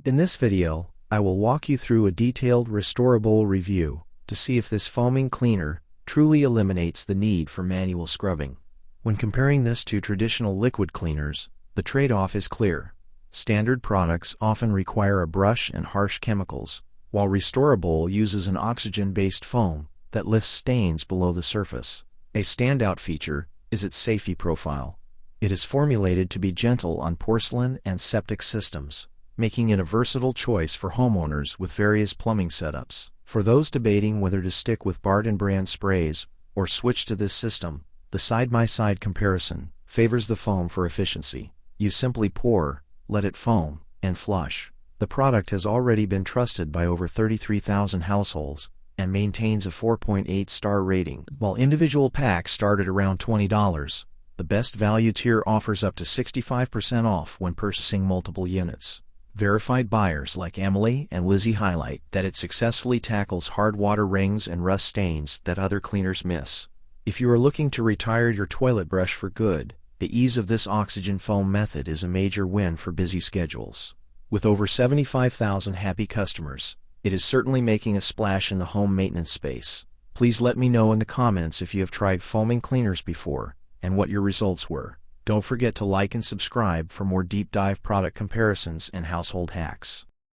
In this video, I will walk you through a detailed Restora bowl review to see if this foaming cleaner truly eliminates the need for manual scrubbing. When comparing this to traditional liquid cleaners, the trade-off is clear. Standard products often require a brush and harsh chemicals, while Restora bowl uses an oxygen-based foam that lifts stains below the surface. A standout feature is its safety profile. It is formulated to be gentle on porcelain and septic systems, making it a versatile choice for homeowners with various plumbing setups. For those debating whether to stick with Barton brand sprays or switch to this system, the side-by-side comparison favors the foam for efficiency. You simply pour, let it foam, and flush. The product has already been trusted by over 33,000 households and maintains a 4.8-star rating. While individual packs start at around $20, the best value tier offers up to 65% off when purchasing multiple units. Verified buyers like Emily and Lizzie highlight that it successfully tackles hard water rings and rust stains that other cleaners miss. If you are looking to retire your toilet brush for good, the ease of this oxygen foam method is a major win for busy schedules. With over 75,000 happy customers, it is certainly making a splash in the home maintenance space. Please let me know in the comments if you have tried foaming cleaners before and what your results were. Don't forget to like and subscribe for more deep dive product comparisons and household hacks.